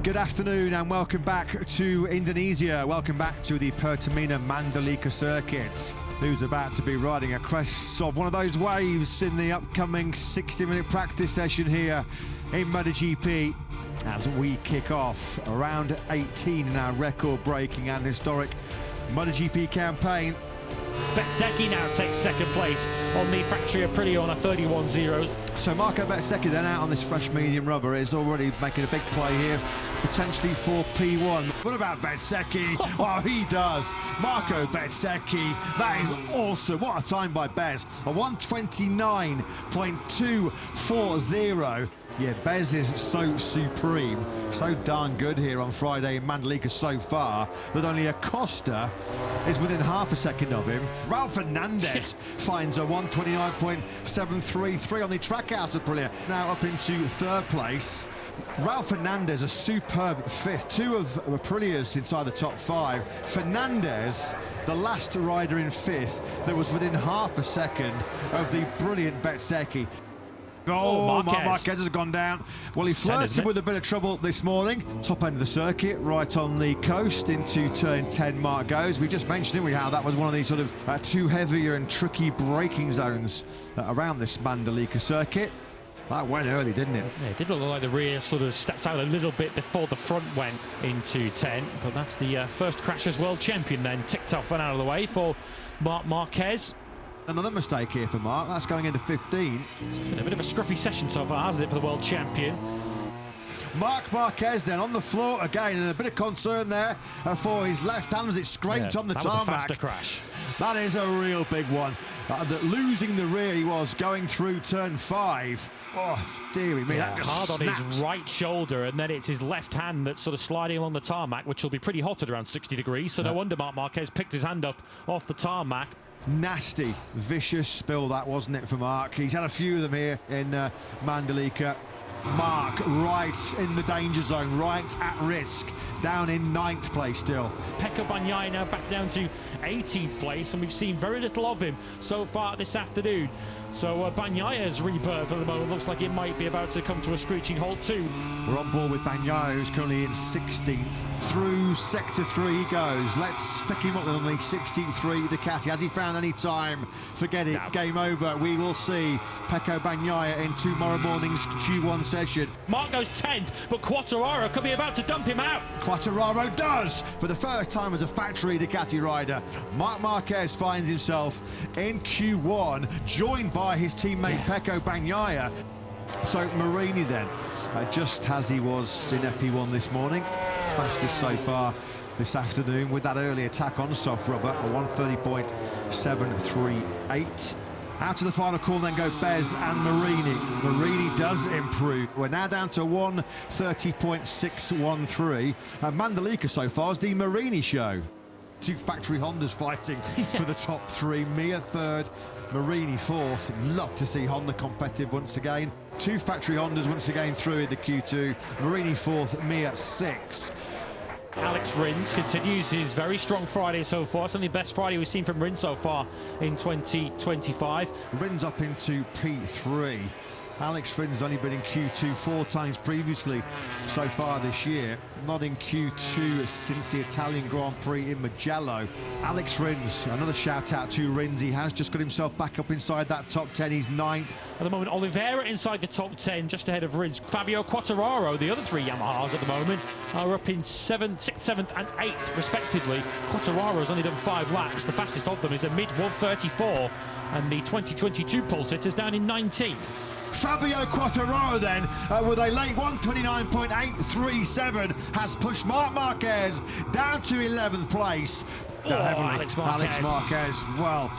Good afternoon and welcome back to Indonesia. Welcome back to the Pertamina Madalika circuit. Who's about to be riding a crest of one of those waves in the upcoming 60-minute practice session here in MotoGP as we kick off round 18 in our record-breaking and historic MotoGP campaign. Bezzechi now takes second place on the factory Aprilia on a 31.0s. So Marco Bezzechi then out on this fresh medium rubber is already making a big play here, potentially for P1. What about Bezzechi? Oh, he does. Marco Bezzechi, that is awesome. What a time by Bez. A 129.240. Yeah, Bez is so supreme, so darn good here on Friday in Madalika so far that only Acosta is within half a second of him. Raul Fernandez finds a 129.733 on the Trackhouse Aprilia, now up into third place. Raul Fernandez, a superb fifth, two of Aprilias inside the top five. Fernandez, the last rider in fifth, that was within half a second of the brilliant Bezzechi. Oh, Marquez has gone down. Well, he flirted with a bit of trouble this morning. Top end of the circuit, right on the coast into turn 10, Marc goes. We just mentioned, didn't we, how that was one of these sort of too heavier and tricky braking zones around this Madalika circuit. That went early, didn't it? Yeah, it did look like the rear sort of stepped out a little bit before the front went into 10. But that's the first crash as world champion then, ticked off and out of the way for Marquez. Another mistake here for Marc, that's going into 15. It's been a bit of a scruffy session so far, hasn't it, for the world champion? Marc Marquez then on the floor again, and a bit of concern there for his left hand as it scraped on the tarmac. That was a faster crash. That is a real big one. Losing the rear he was going through turn 5. Oh, dearie me, that just hard snapped. On his right shoulder, and then it's his left hand that's sort of sliding along the tarmac, which will be pretty hot at around 60 degrees, so no wonder Marc Marquez picked his hand up off the tarmac. Nasty, vicious spill that, wasn't it, for Marc? He's had a few of them here in Madalika. Marc right in the danger zone, right at risk, down in 9th place still. Pecco Bagnaia now back down to 18th place, and we've seen very little of him so far this afternoon. So Bagnaia's rebirth at the moment looks like it might be about to come to a screeching halt too. We're on board with Bagnaia, who's currently in 16th. Through sector 3 he goes. Let's pick him up on the 63 Ducati. Has he found any time? Forget it, no. Game over. We will see Pecco Bagnaia in tomorrow morning's Q1 session. Marc goes 10th, but Quartararo could be about to dump him out. Quartararo does, for the first time as a factory Ducati rider. Marc Marquez finds himself in Q1, joined by his teammate Pecco Bagnaia. So Marini then, just as he was in FP1 this morning, fastest so far this afternoon with that early attack on soft rubber, a 130.738. Out to the final corner then go Bez and Marini. Marini does improve. We're now down to 130.613. And Madalika so far is the Marini show. Two factory Hondas fighting for the top 3. Mia 3rd, Marini 4th. Love to see Honda competitive once again. Two factory Hondas once again through in the Q2. Marini 4th, Mia 6th. Alex Rins continues his very strong Friday so far. Certainly the best Friday we've seen from Rins so far in 2025. Rins up into P3. Alex Rins only been in Q2 4 times previously so far this year. Not in Q2 since the Italian Grand Prix in Mugello. Alex Rins, another shout out to Rins. He has just got himself back up inside that top 10. He's 9th. At the moment, Oliveira inside the top 10, just ahead of Rins. Fabio Quartararo, the other 3 Yamahas at the moment, are up in 7th, 6th, 7th and 8th, respectively. Quartararo's only done 5 laps. The fastest of them is a mid-134, and the 2022 pole sitter is down in 19th. Fabio Quartararo then, with a late 129.837, has pushed Marc Marquez down to 11th place. Alex Marquez, well,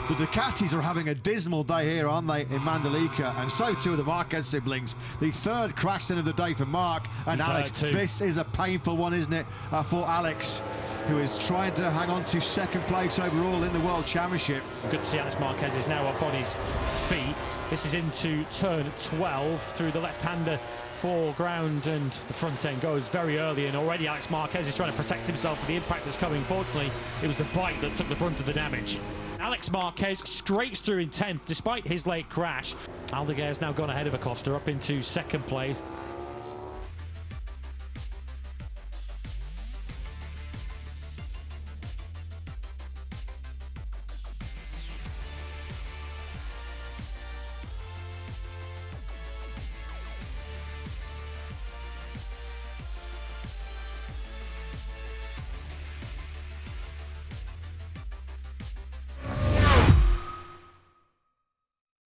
the Ducatis are having a dismal day here, aren't they, in Madalika, and so too are the Marquez siblings. The 3rd crash of the day for Marc and Alex. This is a painful one, isn't it, for Alex, who is trying to hang on to 2nd place overall in the World Championship. Good to see Alex Marquez is now up on his feet. This is into turn 12 through the left-hander foreground, and the front end goes very early, and already Alex Marquez is trying to protect himself from the impact that's coming. Fortunately, it was the bike that took the brunt of the damage. Alex Marquez scrapes through in 10th despite his late crash. Aldeguer's now gone ahead of Acosta up into 2nd place.